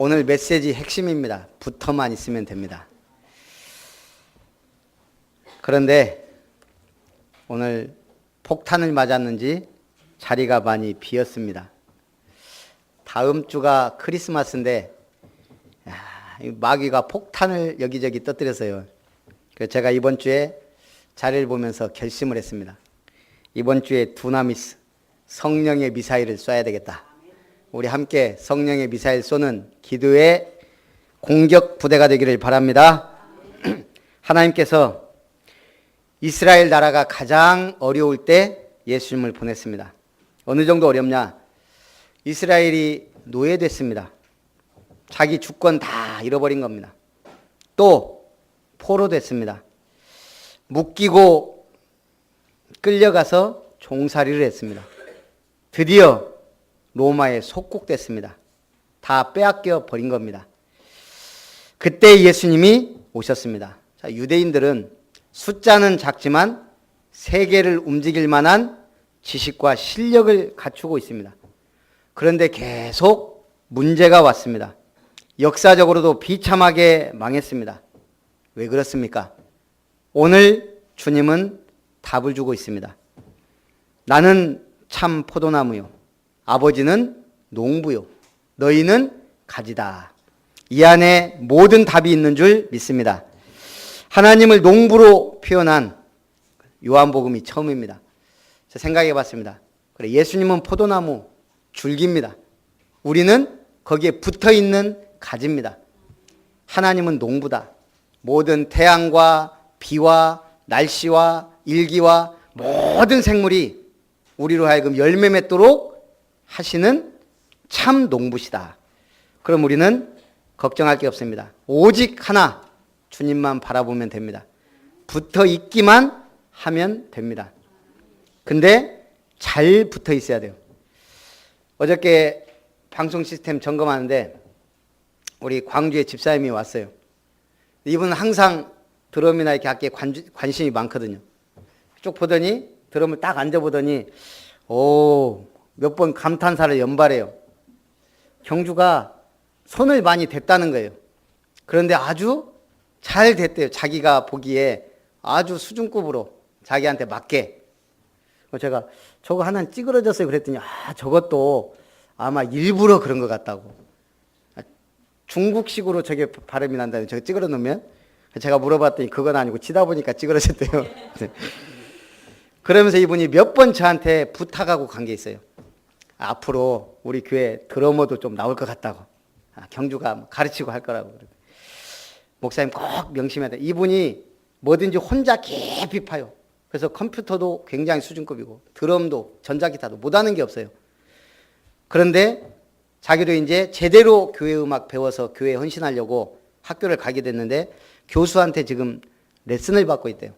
오늘 메시지 핵심입니다. 붙어만 있으면 됩니다. 그런데 오늘 폭탄을 맞았는지 자리가 많이 비었습니다. 다음 주가 크리스마스인데 마귀가 폭탄을 여기저기 터뜨렸어요. 그래서 제가 이번 주에 자리를 보면서 결심을 했습니다. 이번 주에 두나미스, 성령의 미사일을 쏴야 되겠다. 우리 함께 성령의 미사일 쏘는 기도의 공격 부대가 되기를 바랍니다. 하나님께서 이스라엘 나라가 가장 어려울 때 예수님을 보냈습니다. 어느 정도 어렵냐? 이스라엘이 노예됐습니다. 자기 주권 다 잃어버린 겁니다. 또 포로됐습니다. 묶이고 끌려가서 종살이를 했습니다. 드디어 로마에 속국됐습니다. 다 빼앗겨 버린 겁니다. 그때 예수님이 오셨습니다. 자, 유대인들은 숫자는 작지만 세계를 움직일 만한 지식과 실력을 갖추고 있습니다. 그런데 계속 문제가 왔습니다. 역사적으로도 비참하게 망했습니다. 왜 그렇습니까? 오늘 주님은 답을 주고 있습니다. 나는 참 포도나무요. 아버지는 농부요. 너희는 가지다. 이 안에 모든 답이 있는 줄 믿습니다. 하나님을 농부로 표현한 요한복음이 처음입니다. 제가 생각해 봤습니다. 그래, 예수님은 포도나무 줄기입니다. 우리는 거기에 붙어 있는 가지입니다. 하나님은 농부다. 모든 태양과 비와 날씨와 일기와 모든 생물이 우리로 하여금 열매 맺도록 하시는 참 농부시다. 그럼 우리는 걱정할 게 없습니다. 오직 하나, 주님만 바라보면 됩니다. 붙어 있기만 하면 됩니다. 근데 잘 붙어 있어야 돼요. 어저께 방송 시스템 점검하는데 우리 광주에 집사님이 왔어요. 이분은 항상 드럼이나 이렇게 악기에 관심이 많거든요. 쭉 보더니 드럼을 딱 앉아보더니 몇 번 감탄사를 연발해요. 경주가 손을 많이 댔다는 거예요. 그런데 아주 잘 됐대요. 자기가 보기에 아주 수준급으로 자기한테 맞게. 제가 저거 하나 찌그러졌어요 그랬더니 저것도 아마 일부러 그런 것 같다고. 중국식으로 저게 발음이 난다는 저거 찌그러 놓으면. 제가 물어봤더니 그건 아니고 치다 보니까 찌그러졌대요. 그러면서 이분이 몇 번 저한테 부탁하고 간 게 있어요. 앞으로 우리 교회 드러머도 좀 나올 것 같다고. 경주가 가르치고 할 거라고. 목사님 꼭 명심해야 돼. 이분이 뭐든지 혼자 깊이 파요. 그래서 컴퓨터도 굉장히 수준급이고 드럼도 전자기타도 못하는 게 없어요. 그런데 자기도 이제 제대로 교회 음악 배워서 교회에 헌신하려고 학교를 가게 됐는데 교수한테 지금 레슨을 받고 있대요.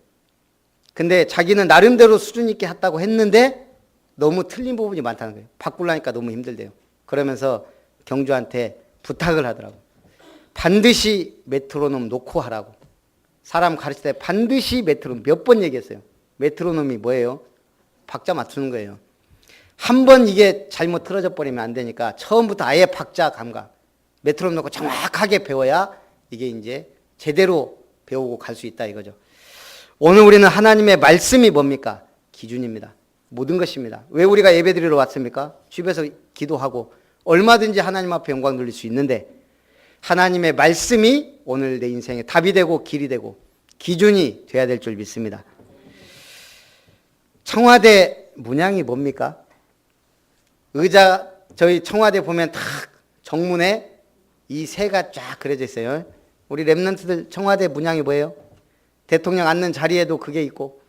근데 자기는 나름대로 수준 있게 했다고 했는데 너무 틀린 부분이 많다는 거예요. 바꾸려니까 너무 힘들대요. 그러면서 경주한테 부탁을 하더라고. 반드시 메트로놈 놓고 하라고. 사람 가르칠 때 반드시 메트로놈 몇 번 얘기했어요. 메트로놈이 뭐예요? 박자 맞추는 거예요. 한 번 이게 잘못 틀어져 버리면 안 되니까 처음부터 아예 박자 감각 메트로놈 놓고 정확하게 배워야 이게 이제 제대로 배우고 갈 수 있다 이거죠. 오늘 우리는 하나님의 말씀이 뭡니까? 기준입니다. 모든 것입니다. 왜 우리가 예배드리러 왔습니까? 집에서 기도하고 얼마든지 하나님 앞에 영광 돌릴 수 있는데 하나님의 말씀이 오늘 내 인생의 답이 되고 길이 되고 기준이 돼야 될 줄 믿습니다. 청와대 문양이 뭡니까? 의자 저희 청와대 보면 탁 정문에 이 새가 쫙 그려져 있어요. 우리 랩런트들 청와대 문양이 뭐예요? 대통령 앉는 자리에도 그게 있고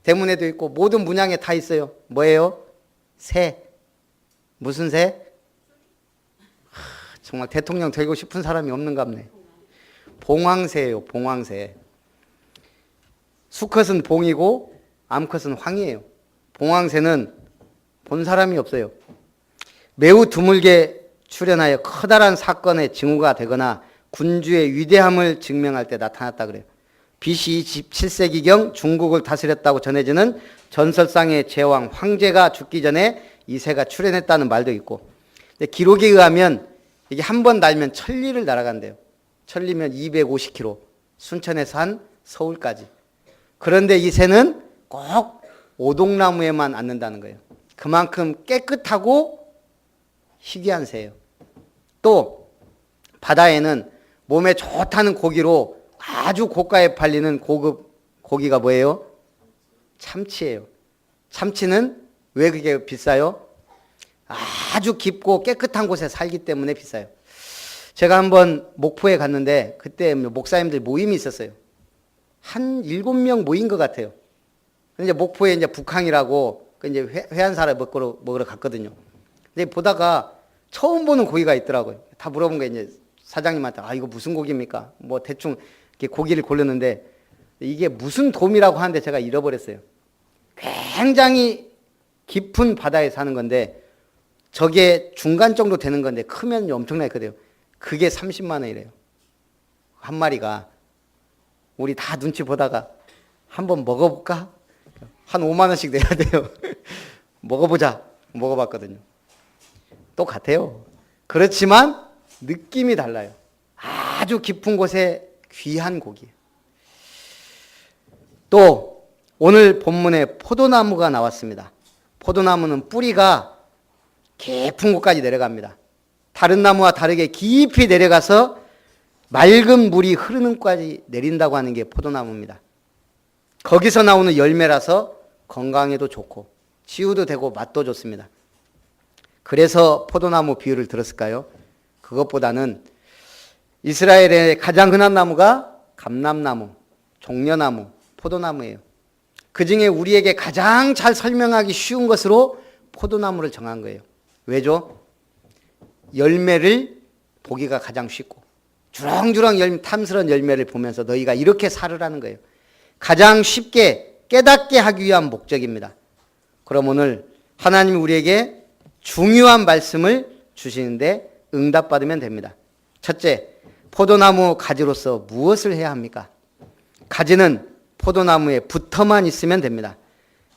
대문에도 있고 모든 문양에 다 있어요. 뭐예요? 새. 무슨 새? 정말 대통령 되고 싶은 사람이 없는갑네. 봉황새예요. 봉황새. 수컷은 봉이고 암컷은 황이에요. 봉황새는 본 사람이 없어요. 매우 드물게 출현하여 커다란 사건의 징후가 되거나 군주의 위대함을 증명할 때 나타났다 그래요. BC 27세기경 중국을 다스렸다고 전해지는 전설상의 제왕 황제가 죽기 전에 이 새가 출현했다는 말도 있고, 기록에 의하면 이게 한 번 날면 천리를 날아간대요. 천리면 250km. 순천에서 한 서울까지. 그런데 이 새는 꼭 오동나무에만 앉는다는 거예요. 그만큼 깨끗하고 희귀한 새예요. 또 바다에는 몸에 좋다는 고기로 아주 고가에 팔리는 고급 고기가 뭐예요? 참치예요. 참치는 왜 그게 비싸요? 아주 깊고 깨끗한 곳에 살기 때문에 비싸요. 제가 한번 목포에 갔는데 그때 목사님들 모임이 있었어요. 한 7명 모인 것 같아요. 근데 목포에 이제 북항이라고 이제 회한사를 먹으러 갔거든요. 근데 보다가 처음 보는 고기가 있더라고요. 다 물어본 게 이제 사장님한테 이거 무슨 고기입니까? 뭐 대충 이렇게 고기를 고르는데 이게 무슨 돔이라고 하는데 제가 잃어버렸어요. 굉장히 깊은 바다에 사는 건데 저게 중간 정도 되는 건데 크면 엄청나게 크대요. 그게 30만 원이래요. 한 마리가. 우리 다 눈치 보다가 한번 먹어볼까? 한 5만 원씩 내야 돼요. 먹어보자. 먹어봤거든요. 똑같아요. 그렇지만 느낌이 달라요. 아주 깊은 곳에 귀한 고기. 또 오늘 본문에 포도나무가 나왔습니다. 포도나무는 뿌리가 깊은 곳까지 내려갑니다. 다른 나무와 다르게 깊이 내려가서 맑은 물이 흐르는 곳까지 내린다고 하는 게 포도나무입니다. 거기서 나오는 열매라서 건강에도 좋고 치유도 되고 맛도 좋습니다. 그래서 포도나무 비유를 들었을까요? 그것보다는 이스라엘의 가장 흔한 나무가 감람나무, 종려나무, 포도나무예요. 그 중에 우리에게 가장 잘 설명하기 쉬운 것으로 포도나무를 정한 거예요. 왜죠? 열매를 보기가 가장 쉽고 주렁주렁 탐스러운 열매를 보면서 너희가 이렇게 살으라는 거예요. 가장 쉽게 깨닫게 하기 위한 목적입니다. 그럼 오늘 하나님이 우리에게 중요한 말씀을 주시는데 응답받으면 됩니다. 첫째, 포도나무 가지로서 무엇을 해야 합니까? 가지는 포도나무에 붙어만 있으면 됩니다.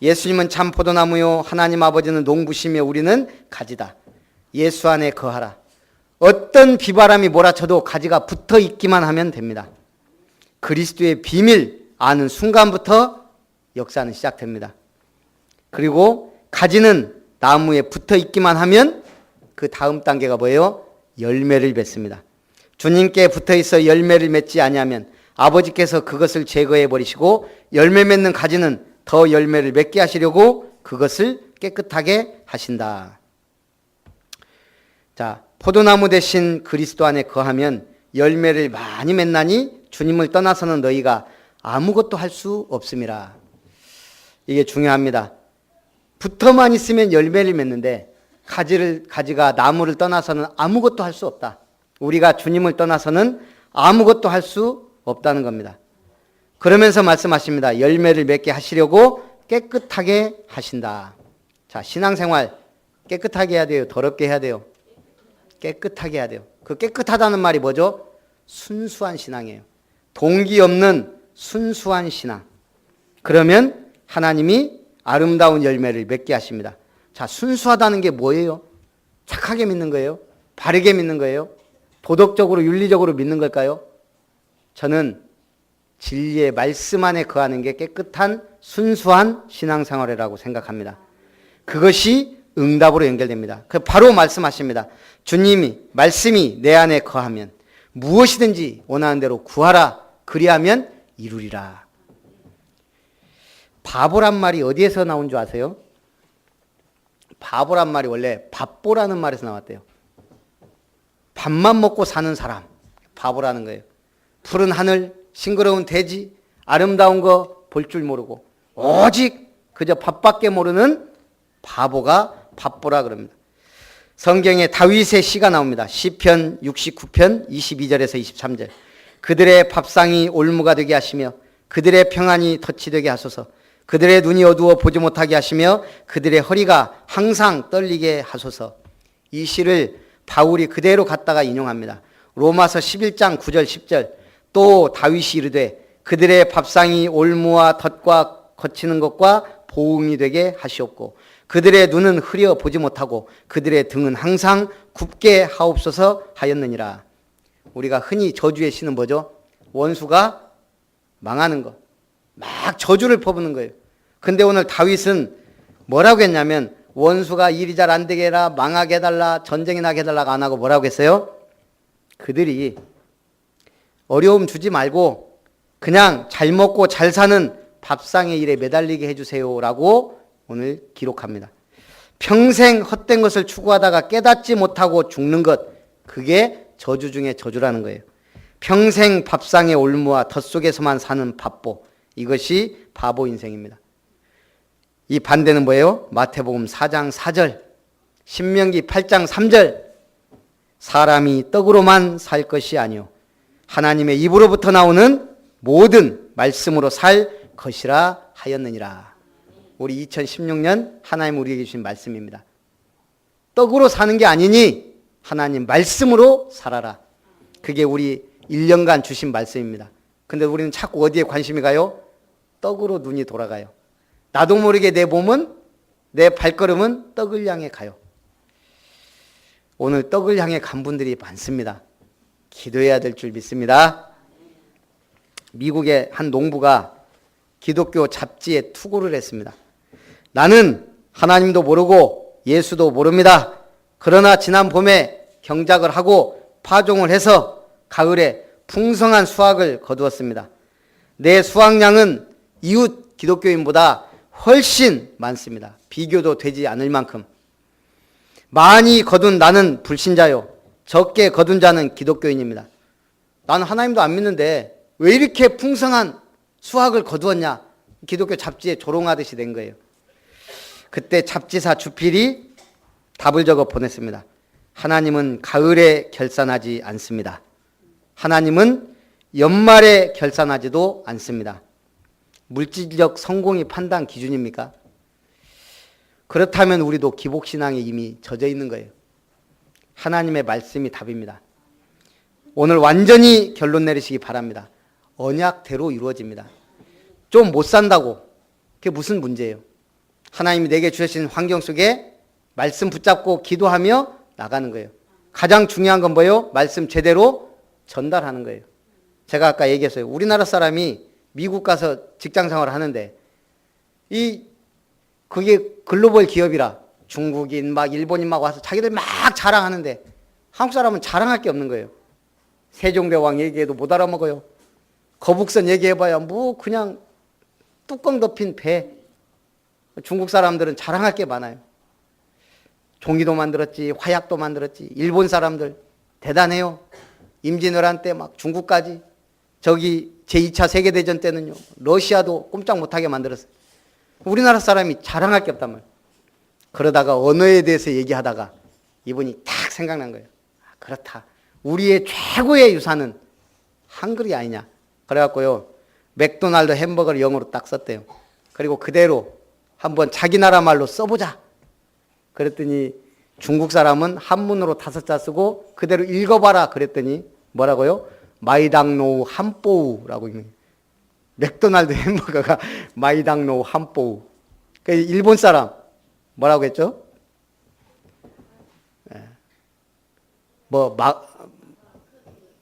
예수님은 참 포도나무요 하나님 아버지는 농부시며 우리는 가지다. 예수 안에 거하라. 어떤 비바람이 몰아쳐도 가지가 붙어 있기만 하면 됩니다. 그리스도의 비밀 아는 순간부터 역사는 시작됩니다. 그리고 가지는 나무에 붙어 있기만 하면 그 다음 단계가 뭐예요? 열매를 맺습니다. 주님께 붙어 있어 열매를 맺지 아니하면 아버지께서 그것을 제거해 버리시고 열매 맺는 가지는 더 열매를 맺게 하시려고 그것을 깨끗하게 하신다. 자, 포도나무 대신 그리스도 안에 거하면 열매를 많이 맺나니 주님을 떠나서는 너희가 아무것도 할 수 없음이라. 이게 중요합니다. 붙어만 있으면 열매를 맺는데 가지가 나무를 떠나서는 아무것도 할 수 없다. 우리가 주님을 떠나서는 아무것도 할 수 없다는 겁니다. 그러면서 말씀하십니다. 열매를 맺게 하시려고 깨끗하게 하신다. 자, 신앙생활 깨끗하게 해야 돼요? 더럽게 해야 돼요? 깨끗하게 해야 돼요. 그 깨끗하다는 말이 뭐죠? 순수한 신앙이에요. 동기 없는 순수한 신앙. 그러면 하나님이 아름다운 열매를 맺게 하십니다. 자, 순수하다는 게 뭐예요? 착하게 믿는 거예요? 바르게 믿는 거예요? 도덕적으로 윤리적으로 믿는 걸까요? 저는 진리의 말씀 안에 거하는 게 깨끗한 순수한 신앙생활이라고 생각합니다. 그것이 응답으로 연결됩니다. 바로 말씀하십니다. 주님이 말씀이 내 안에 거하면 무엇이든지 원하는 대로 구하라. 그리하면 이루리라. 바보란 말이 어디에서 나온 줄 아세요? 바보란 말이 원래 밥보라는 말에서 나왔대요. 밥만 먹고 사는 사람, 바보라는 거예요. 푸른 하늘, 싱그러운 대지, 아름다운 거 볼 줄 모르고 오직 그저 밥밖에 모르는 바보가 밥보라 그럽니다. 성경에 다윗의 시가 나옵니다. 시편 69편 22절에서 23절. 그들의 밥상이 올무가 되게 하시며 그들의 평안이 덫이 되게 하소서. 그들의 눈이 어두워 보지 못하게 하시며 그들의 허리가 항상 떨리게 하소서. 이 시를 바울이 그대로 갖다가 인용합니다. 로마서 11장 9절 10절. 또 다윗이 이르되 그들의 밥상이 올무와 덫과 거치는 것과 보응이 되게 하시옵고 그들의 눈은 흐려 보지 못하고 그들의 등은 항상 굽게 하옵소서 하였느니라. 우리가 흔히 저주의 신은 뭐죠? 원수가 망하는 거. 막 저주를 퍼붓는 거예요. 근데 오늘 다윗은 뭐라고 했냐면 원수가 일이 잘 안 되게 해라, 망하게 해달라, 전쟁이 나게 해달라가 안 하고 뭐라고 했어요? 그들이 어려움 주지 말고 그냥 잘 먹고 잘 사는 밥상의 일에 매달리게 해주세요라고 오늘 기록합니다. 평생 헛된 것을 추구하다가 깨닫지 못하고 죽는 것, 그게 저주 중에 저주라는 거예요. 평생 밥상의 올무와 덫속에서만 사는 밥보, 이것이 바보 인생입니다. 이 반대는 뭐예요? 마태복음 4장 4절, 신명기 8장 3절, 사람이 떡으로만 살 것이 아니요 하나님의 입으로부터 나오는 모든 말씀으로 살 것이라 하였느니라. 우리 2016년 하나님 우리에게 주신 말씀입니다. 떡으로 사는 게 아니니 하나님 말씀으로 살아라. 그게 우리 1년간 주신 말씀입니다. 근데 우리는 자꾸 어디에 관심이 가요? 떡으로 눈이 돌아가요. 나도 모르게 내 몸은, 내 발걸음은 떡을 향해 가요. 오늘 떡을 향해 간 분들이 많습니다. 기도해야 될 줄 믿습니다. 미국의 한 농부가 기독교 잡지에 투고를 했습니다. 나는 하나님도 모르고 예수도 모릅니다. 그러나 지난 봄에 경작을 하고 파종을 해서 가을에 풍성한 수확을 거두었습니다. 내 수확량은 이웃 기독교인보다 훨씬 많습니다. 비교도 되지 않을 만큼. 많이 거둔 나는 불신자요, 적게 거둔 자는 기독교인입니다. 나는 하나님도 안 믿는데 왜 이렇게 풍성한 수확을 거두었냐? 기독교 잡지에 조롱하듯이 된 거예요. 그때 잡지사 주필이 답을 적어 보냈습니다. 하나님은 가을에 결산하지 않습니다. 하나님은 연말에 결산하지도 않습니다. 물질적 성공이 판단 기준입니까? 그렇다면 우리도 기복신앙에 이미 젖어 있는 거예요. 하나님의 말씀이 답입니다. 오늘 완전히 결론 내리시기 바랍니다. 언약대로 이루어집니다. 좀 못 산다고 그게 무슨 문제예요? 하나님이 내게 주신 환경 속에 말씀 붙잡고 기도하며 나가는 거예요. 가장 중요한 건 뭐예요? 말씀 제대로 전달하는 거예요. 제가 아까 얘기했어요. 우리나라 사람이 미국 가서 직장 생활을 하는데 그게 글로벌 기업이라 중국인 막 일본인 막 와서 자기들 막 자랑하는데 한국 사람은 자랑할 게 없는 거예요. 세종대왕 얘기해도 못 알아먹어요. 거북선 얘기해봐야 뭐 그냥 뚜껑 덮인 배. 중국 사람들은 자랑할 게 많아요. 종이도 만들었지, 화약도 만들었지. 일본 사람들 대단해요. 임진왜란 때 막 중국까지. 저기 제2차 세계대전 때는요, 러시아도 꼼짝 못하게 만들었어요. 우리나라 사람이 자랑할 게 없단 말이에요. 그러다가 언어에 대해서 얘기하다가 이분이 딱 생각난 거예요. 그렇다. 우리의 최고의 유산은 한글이 아니냐. 그래갖고요, 맥도날드 햄버거를 영어로 딱 썼대요. 그리고 그대로 한번 자기 나라 말로 써보자. 그랬더니 중국 사람은 한문으로 5자 쓰고 그대로 읽어봐라. 그랬더니 뭐라고요? 마이당노우 함뽀우라고 읽는 거예요. 맥도날드 햄버거가 마이당노우 함뽀우. 일본 사람 뭐라고 했죠?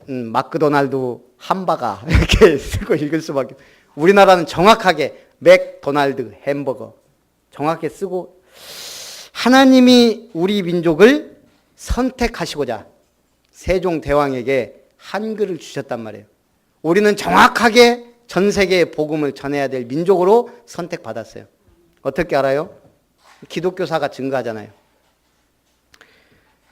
마크도날드 함바가 이렇게 쓰고 읽을 수밖에. 우리나라는 정확하게 맥도날드 햄버거 정확하게 쓰고. 하나님이 우리 민족을 선택하시고자 세종대왕에게 한글을 주셨단 말이에요. 우리는 정확하게 전 세계에 복음을 전해야 될 민족으로 선택받았어요. 어떻게 알아요? 기독교사가 증거하잖아요.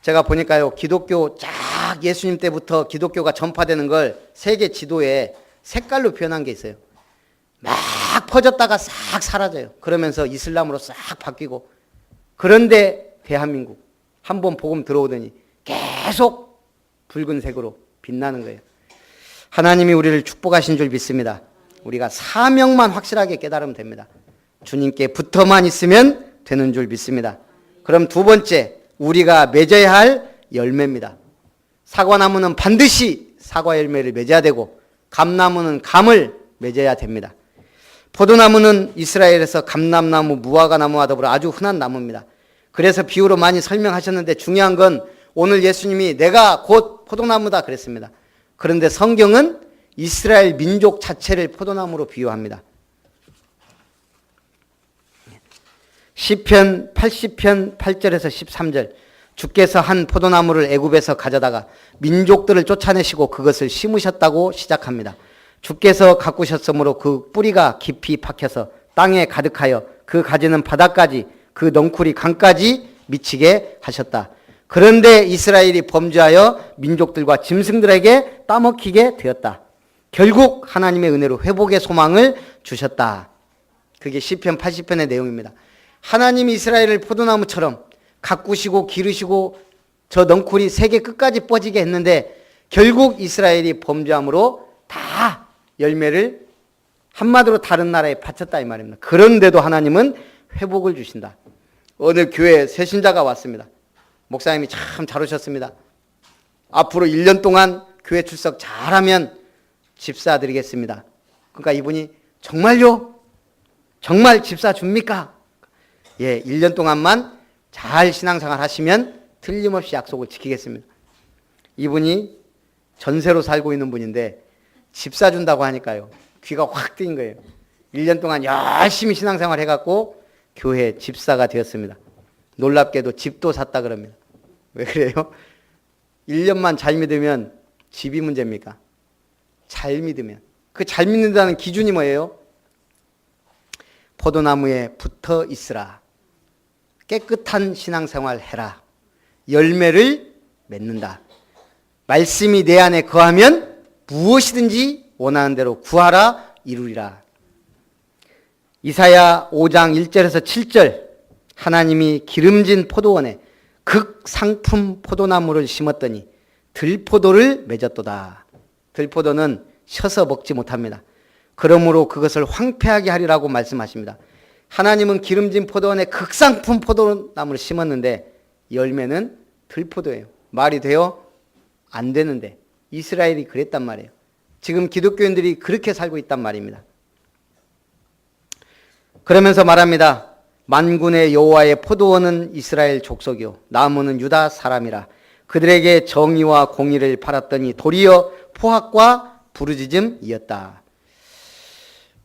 제가 보니까요, 기독교 쫙 예수님 때부터 기독교가 전파되는 걸 세계 지도에 색깔로 표현한 게 있어요. 막 퍼졌다가 싹 사라져요. 그러면서 이슬람으로 싹 바뀌고. 그런데 대한민국 한번 복음 들어오더니 계속 붉은색으로 빛나는 거예요. 하나님이 우리를 축복하신 줄 믿습니다. 우리가 사명만 확실하게 깨달으면 됩니다. 주님께 붙어만 있으면 되는 줄 믿습니다. 그럼 두 번째, 우리가 맺어야 할 열매입니다. 사과나무는 반드시 사과 열매를 맺어야 되고 감나무는 감을 맺어야 됩니다. 포도나무는 이스라엘에서 감람나무, 무화과나무와 더불어 아주 흔한 나무입니다. 그래서 비유로 많이 설명하셨는데 중요한 건 오늘 예수님이 내가 곧 포도나무다 그랬습니다. 그런데 성경은 이스라엘 민족 자체를 포도나무로 비유합니다. 시편 80편 8절에서 13절 주께서 한 포도나무를 애굽에서 가져다가 민족들을 쫓아내시고 그것을 심으셨다고 시작합니다. 주께서 가꾸셨으므로 그 뿌리가 깊이 박혀서 땅에 가득하여 그 가지는 바다까지 그 넝쿨이 강까지 미치게 하셨다. 그런데 이스라엘이 범죄하여 민족들과 짐승들에게 따먹히게 되었다. 결국 하나님의 은혜로 회복의 소망을 주셨다. 그게 시편 80편의 내용입니다. 하나님이 이스라엘을 포도나무처럼 가꾸시고 기르시고 저 넝쿨이 세계 끝까지 뻗지게 했는데 결국 이스라엘이 범죄함으로 다 열매를 한마디로 다른 나라에 바쳤다 이 말입니다. 그런데도 하나님은 회복을 주신다. 어느 교회에 새신자가 왔습니다. 목사님이 참 잘 오셨습니다. 앞으로 1년 동안 교회 출석 잘하면 집사 드리겠습니다. 그러니까 이분이 정말요? 정말 집사 줍니까? 예, 1년 동안만 잘 신앙생활 하시면 틀림없이 약속을 지키겠습니다. 이분이 전세로 살고 있는 분인데 집사 준다고 하니까요. 귀가 확 뜨인 거예요. 1년 동안 열심히 신앙생활 해갖고 교회 집사가 되었습니다. 놀랍게도 집도 샀다 그럽니다. 왜 그래요? 1년만 잘 믿으면 집이 문제입니까? 잘 믿으면. 그 잘 믿는다는 기준이 뭐예요? 포도나무에 붙어 있으라. 깨끗한 신앙생활 해라. 열매를 맺는다. 말씀이 내 안에 거하면 무엇이든지 원하는 대로 구하라 이루리라. 이사야 5장 1절에서 7절 하나님이 기름진 포도원에 극상품 포도나무를 심었더니 들포도를 맺었도다. 들포도는 셔서 먹지 못합니다. 그러므로 그것을 황폐하게 하리라고 말씀하십니다. 하나님은 기름진 포도원에 극상품 포도나무를 심었는데 열매는 들포도예요. 말이 돼요? 안 되는데 이스라엘이 그랬단 말이에요. 지금 기독교인들이 그렇게 살고 있단 말입니다. 그러면서 말합니다. 만군의 여호와의 포도원은 이스라엘 족속이요 나무는 유다 사람이라. 그들에게 정의와 공의를 팔았더니 도리어 포악과 부르짖음이었다.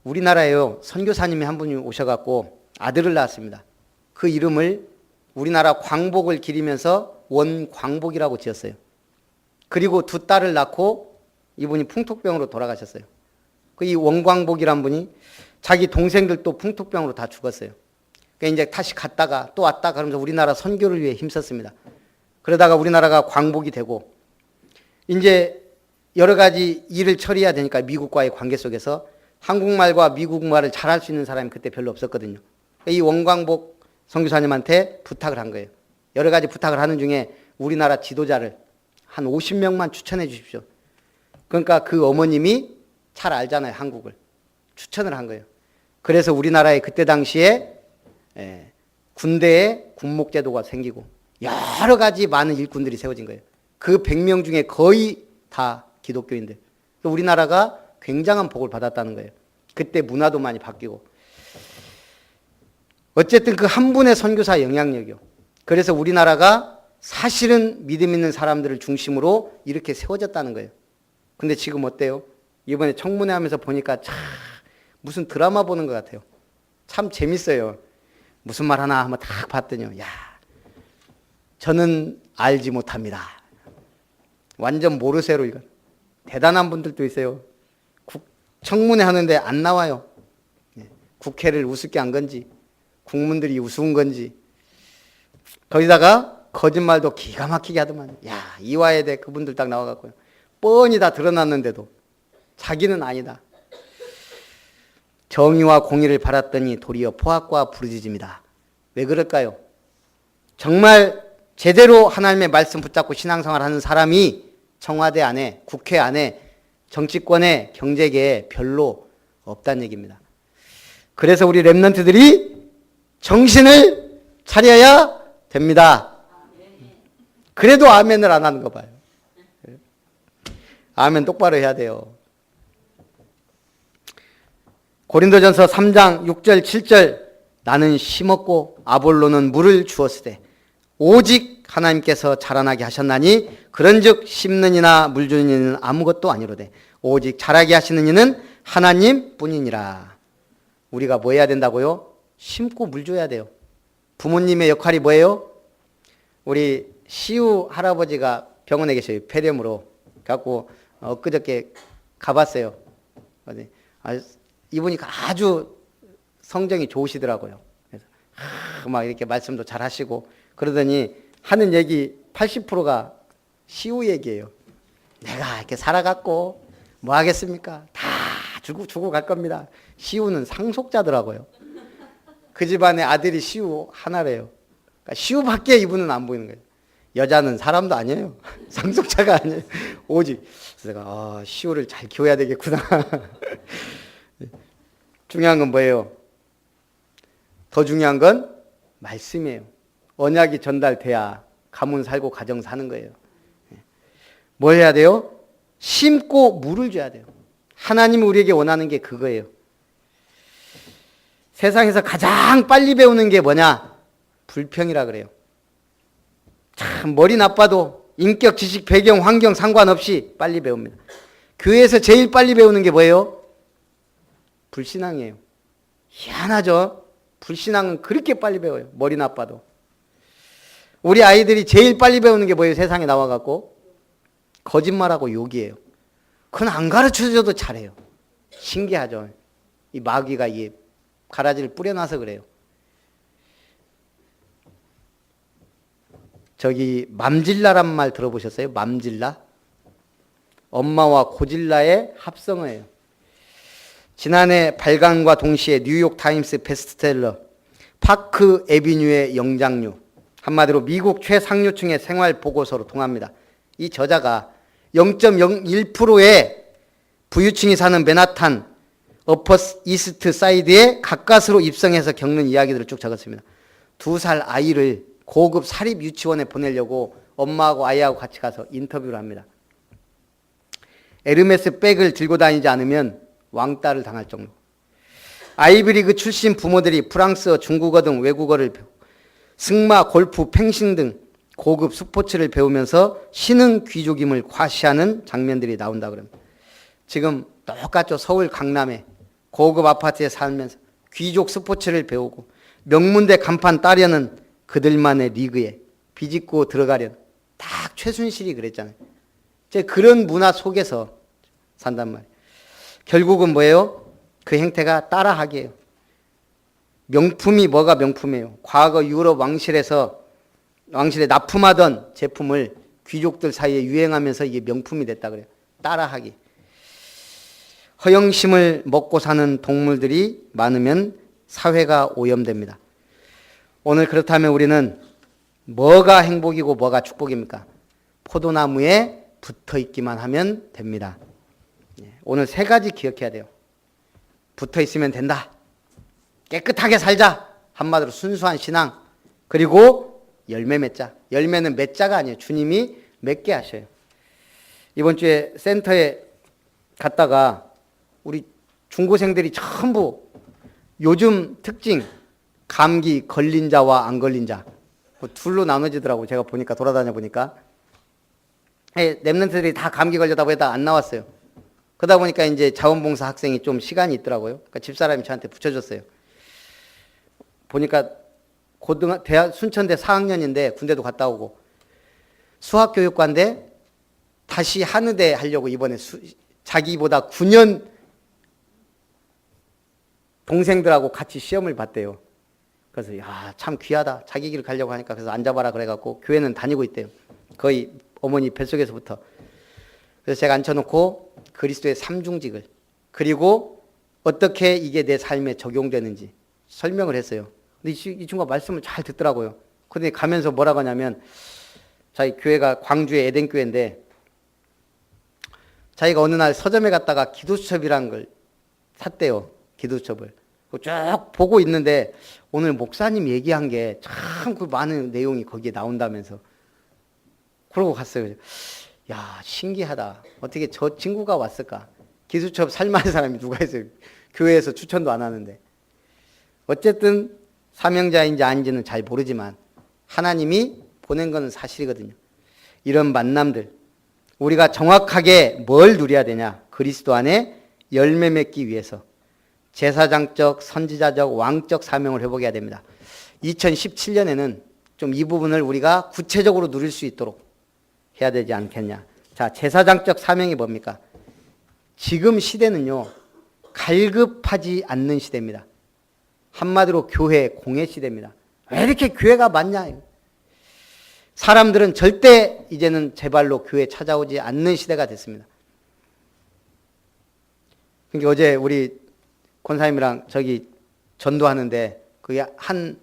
우리나라에요 선교사님이 한 분이 오셔갖고 아들을 낳았습니다. 그 이름을 우리나라 광복을 기리면서 원광복이라고 지었어요. 그리고 두 딸을 낳고 이분이 풍토병으로 돌아가셨어요. 그 이 원광복이란 분이 자기 동생들도 풍토병으로 다 죽었어요. 그러니까 이제 다시 갔다가 또 왔다 그러면서 우리나라 선교를 위해 힘썼습니다. 그러다가 우리나라가 광복이 되고 이제 여러 가지 일을 처리해야 되니까 미국과의 관계 속에서 한국말과 미국말을 잘할 수 있는 사람이 그때 별로 없었거든요. 이 원광복 선교사님한테 부탁을 한 거예요. 여러 가지 부탁을 하는 중에 우리나라 지도자를 한 50명만 추천해 주십시오. 그러니까 그 어머님이 잘 알잖아요, 한국을. 추천을 한 거예요. 그래서 우리나라에 그때 당시에 군대에 군목제도가 생기고 여러 가지 많은 일꾼들이 세워진 거예요. 그 100명 중에 거의 다 기독교인들. 우리나라가 굉장한 복을 받았다는 거예요. 그때 문화도 많이 바뀌고. 어쨌든 그 한 분의 선교사 영향력이요. 그래서 우리나라가 사실은 믿음 있는 사람들을 중심으로 이렇게 세워졌다는 거예요. 근데 지금 어때요? 이번에 청문회 하면서 보니까 참 무슨 드라마 보는 것 같아요. 참 재밌어요. 무슨 말 하나 한번 딱 봤더니요. 야, 저는 알지 못합니다. 완전 모르쇠로 이거. 대단한 분들도 있어요. 청문회 하는데 안 나와요. 국회를 우습게 한 건지 국민들이 우스운 건지 거기다가 거짓말도 기가 막히게 하더만. 야, 이화여대 그분들 딱 나와갖고요. 뻔히 다 드러났는데도 자기는 아니다. 정의와 공의를 바랐더니 도리어 포악과 부르짖음이다. 왜 그럴까요? 정말 제대로 하나님의 말씀 붙잡고 신앙생활 하는 사람이 청와대 안에, 국회 안에, 정치권에, 경제계에 별로 없다는 얘기입니다. 그래서 우리 랩런트들이 정신을 차려야 됩니다. 그래도 아멘을 안 하는 거 봐요. 아멘 똑바로 해야 돼요. 고린도전서 3장 6절 7절 나는 심었고 아볼로는 물을 주었으되 오직 하나님께서 자라나게 하셨나니 그런즉 심는 이나 물 주는 이는 아무것도 아니로되 오직 자라게 하시는 이는 하나님뿐이니라. 우리가 뭐 해야 된다고요? 심고 물 줘야 돼요. 부모님의 역할이 뭐예요? 우리 시우 할아버지가 병원에 계셔요. 폐렴으로. 갖고 엊그저께 가봤어요. 이분이 아주 성정이 좋으시더라고요. 그래서 막 이렇게 말씀도 잘 하시고 그러더니 하는 얘기 80%가 시우 얘기예요. 내가 이렇게 살아갔고 뭐 하겠습니까? 다 주고 갈 겁니다. 시우는 상속자더라고요. 그 집안의 아들이 시우 하나래요. 그러니까 시우밖에 이분은 안 보이는 거예요. 여자는 사람도 아니에요. 상속자가 아니에요. 오직 그래서 내가 시우를 잘 키워야 되겠구나. 중요한 건 뭐예요? 더 중요한 건 말씀이에요. 언약이 전달돼야 가문 살고 가정 사는 거예요. 뭐 해야 돼요? 심고 물을 줘야 돼요. 하나님이 우리에게 원하는 게 그거예요. 세상에서 가장 빨리 배우는 게 뭐냐? 불평이라 그래요. 참 머리 나빠도 인격, 지식, 배경, 환경 상관없이 빨리 배웁니다. 교회에서 제일 빨리 배우는 게 뭐예요? 불신앙이에요. 희한하죠? 불신앙은 그렇게 빨리 배워요. 머리 나빠도. 우리 아이들이 제일 빨리 배우는 게 뭐예요? 세상에 나와갖고 거짓말하고 욕이에요. 그건 안 가르쳐줘도 잘해요. 신기하죠? 이 마귀가 이 가라지를 뿌려놔서 그래요. 저기 맘질라란 말 들어보셨어요? 맘질라? 엄마와 고질라의 합성어예요. 지난해 발간과 동시에 뉴욕 타임스 베스트셀러 파크 에비뉴의 영장류, 한마디로 미국 최상류층의 생활 보고서로 통합니다. 이 저자가 0.01%의 부유층이 사는 맨하탄 어퍼 이스트 사이드에 가까스로 입성해서 겪는 이야기들을 쭉 적었습니다. 2살 아이를 고급 사립 유치원에 보내려고 엄마하고 아이하고 같이 가서 인터뷰를 합니다. 에르메스 백을 들고 다니지 않으면 왕따를 당할 정도. 아이비리그 출신 부모들이 프랑스어, 중국어 등 외국어를 배우고 승마, 골프, 펜싱 등 고급 스포츠를 배우면서 신흥 귀족임을 과시하는 장면들이 나온다 그럽니다. 지금 똑같죠. 서울 강남에 고급 아파트에 살면서 귀족 스포츠를 배우고 명문대 간판 따려는 그들만의 리그에 비집고 들어가려는 딱 최순실이 그랬잖아요. 이제 그런 문화 속에서 산단 말이에요. 결국은 뭐예요? 그 행태가 따라하기예요. 명품이 뭐가 명품이에요? 과거 유럽 왕실에 납품하던 제품을 귀족들 사이에 유행하면서 이게 명품이 됐다 그래요. 따라하기. 허영심을 먹고 사는 동물들이 많으면 사회가 오염됩니다. 오늘 그렇다면 우리는 뭐가 행복이고 뭐가 축복입니까? 포도나무에 붙어 있기만 하면 됩니다. 오늘 3가지 기억해야 돼요. 붙어 있으면 된다. 깨끗하게 살자. 한마디로 순수한 신앙. 그리고 열매 맺자. 열매는 맺자가 아니에요. 주님이 맺게 하셔요. 이번 주에 센터에 갔다가 우리 중고생들이 전부 요즘 특징 감기 걸린 자와 안 걸린 자 둘로 나눠지더라고요. 제가 보니까 돌아다녀 보니까 랩런트들이 다 감기 걸려다 보다 안 나왔어요. 그러다 보니까 이제 자원봉사 학생이 좀 시간이 있더라고요. 그러니까 집사람이 저한테 붙여줬어요. 보니까 대학 순천대 4학년인데 군대도 갔다 오고 수학교육과인데 다시 한의대 하려고 이번에 자기보다 9년 동생들하고 같이 시험을 봤대요. 그래서 야, 참 귀하다. 자기 길 가려고 하니까 그래서 앉아봐라 그래갖고 교회는 다니고 있대요. 거의 어머니 뱃속에서부터. 그래서 제가 앉혀놓고 그리스도의 삼중직을 그리고 어떻게 이게 내 삶에 적용되는지 설명을 했어요. 근데 이 친구가 말씀을 잘 듣더라고요. 근데 가면서 뭐라고 하냐면 자기 교회가 광주의 에덴교회인데 자기가 어느 날 서점에 갔다가 기도수첩이라는 걸 샀대요. 기도수첩을. 쭉 보고 있는데 오늘 목사님 얘기한 게 참 그 많은 내용이 거기에 나온다면서 그러고 갔어요. 야, 신기하다. 어떻게 저 친구가 왔을까? 기수첩 살만한 사람이 누가 있어요? 교회에서 추천도 안 하는데. 어쨌든 사명자인지 아닌지는 잘 모르지만 하나님이 보낸 건 사실이거든요. 이런 만남들, 우리가 정확하게 뭘 누려야 되냐? 그리스도 안에 열매 맺기 위해서 제사장적, 선지자적, 왕적 사명을 회복해야 됩니다. 2017년에는 좀 이 부분을 우리가 구체적으로 누릴 수 있도록 해야 되지 않겠냐. 자, 제사장적 사명이 뭡니까? 지금 시대는요, 갈급하지 않는 시대입니다. 한마디로 교회 공예 시대입니다. 왜 이렇게 교회가 많냐? 사람들은 절대 이제는 제발로 교회 찾아오지 않는 시대가 됐습니다. 그러니까 어제 우리 권사님이랑 저기 전도하는데 그게 한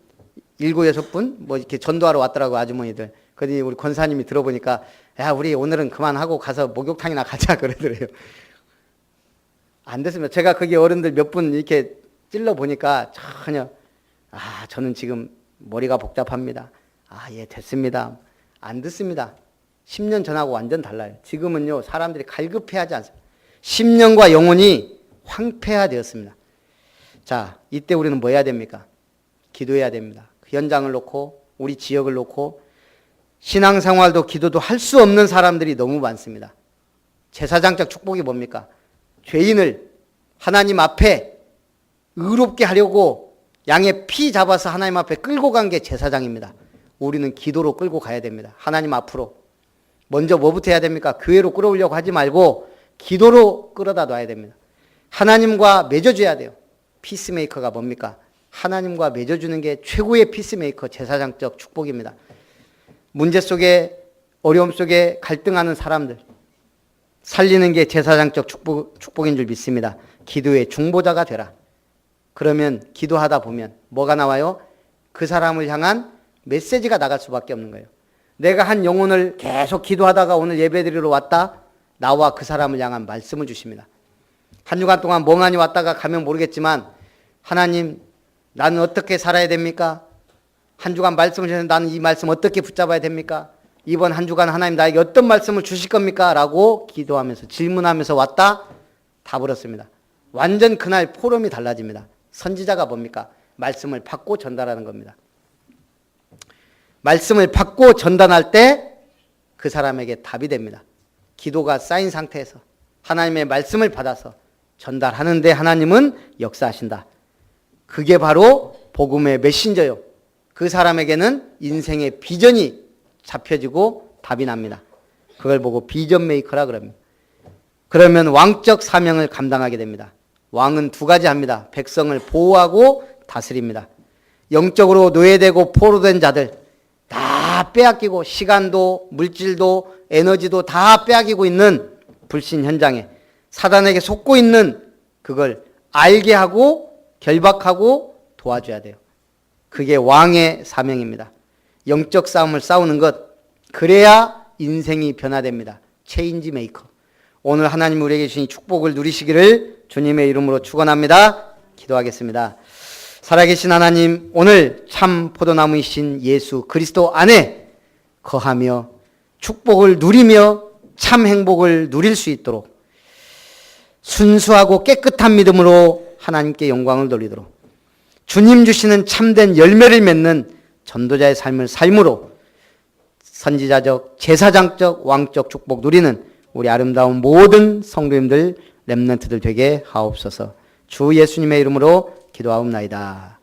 7, 6분 뭐 이렇게 전도하러 왔더라고, 아주머니들. 그러더니 우리 권사님이 들어보니까 야, 우리 오늘은 그만하고 가서 목욕탕이나 가자 그러더래요. 안 됐습니다. 제가 거기 어른들 몇 분 이렇게 찔러 보니까 전혀 저는 지금 머리가 복잡합니다. 예, 됐습니다. 안 듣습니다. 10년 전하고 완전 달라요. 지금은요, 사람들이 갈급해하지 않습니다. 10년과 영혼이 황폐화되었습니다. 자, 이때 우리는 뭐 해야 됩니까? 기도해야 됩니다. 그 현장을 놓고 우리 지역을 놓고 신앙생활도 기도도 할 수 없는 사람들이 너무 많습니다. 제사장적 축복이 뭡니까? 죄인을 하나님 앞에 의롭게 하려고 양의 피 잡아서 하나님 앞에 끌고 간 게 제사장입니다. 우리는 기도로 끌고 가야 됩니다. 하나님 앞으로. 먼저 뭐부터 해야 됩니까? 교회로 끌어오려고 하지 말고 기도로 끌어다 놔야 됩니다. 하나님과 맺어줘야 돼요. 피스메이커가 뭡니까? 하나님과 맺어주는 게 최고의 피스메이커, 제사장적 축복입니다. 문제 속에, 어려움 속에 갈등하는 사람들 살리는 게 제사장적 축복인 줄 믿습니다. 기도의 중보자가 되라. 그러면 기도하다 보면 뭐가 나와요? 그 사람을 향한 메시지가 나갈 수밖에 없는 거예요. 내가 한 영혼을 계속 기도하다가 오늘 예배드리러 왔다. 나와 그 사람을 향한 말씀을 주십니다. 한 주간 동안 멍하니 왔다가 가면 모르겠지만 하나님, 나는 어떻게 살아야 됩니까? 한 주간 말씀을 주셔서 나는 이 말씀 어떻게 붙잡아야 됩니까? 이번 한 주간 하나님 나에게 어떤 말씀을 주실 겁니까? 라고 기도하면서 질문하면서 왔다. 답을 얻습니다. 완전 그날 포럼이 달라집니다. 선지자가 뭡니까? 말씀을 받고 전달하는 겁니다. 말씀을 받고 전달할 때 그 사람에게 답이 됩니다. 기도가 쌓인 상태에서 하나님의 말씀을 받아서 전달하는데 하나님은 역사하신다. 그게 바로 복음의 메신저요. 그 사람에게는 인생의 비전이 잡혀지고 답이 납니다. 그걸 보고 비전 메이커라 그럽니다. 그러면 왕적 사명을 감당하게 됩니다. 왕은 두 가지 합니다. 백성을 보호하고 다스립니다. 영적으로 노예되고 포로된 자들 다 빼앗기고 시간도 물질도 에너지도 다 빼앗기고 있는 불신 현장에 사단에게 속고 있는 그걸 알게 하고 결박하고 도와줘야 돼요. 그게 왕의 사명입니다. 영적 싸움을 싸우는 것, 그래야 인생이 변화됩니다. 체인지 메이커. 오늘 하나님 우리에게 주신 축복을 누리시기를 주님의 이름으로 축원합니다. 기도하겠습니다. 살아계신 하나님, 오늘 참 포도나무이신 예수 그리스도 안에 거하며 축복을 누리며 참 행복을 누릴 수 있도록 순수하고 깨끗한 믿음으로 하나님께 영광을 돌리도록 주님 주시는 참된 열매를 맺는 전도자의 삶을 삶으로 선지자적, 제사장적, 왕적 축복 누리는 우리 아름다운 모든 성도님들, 렘넌트들 되게 하옵소서. 주 예수님의 이름으로 기도하옵나이다.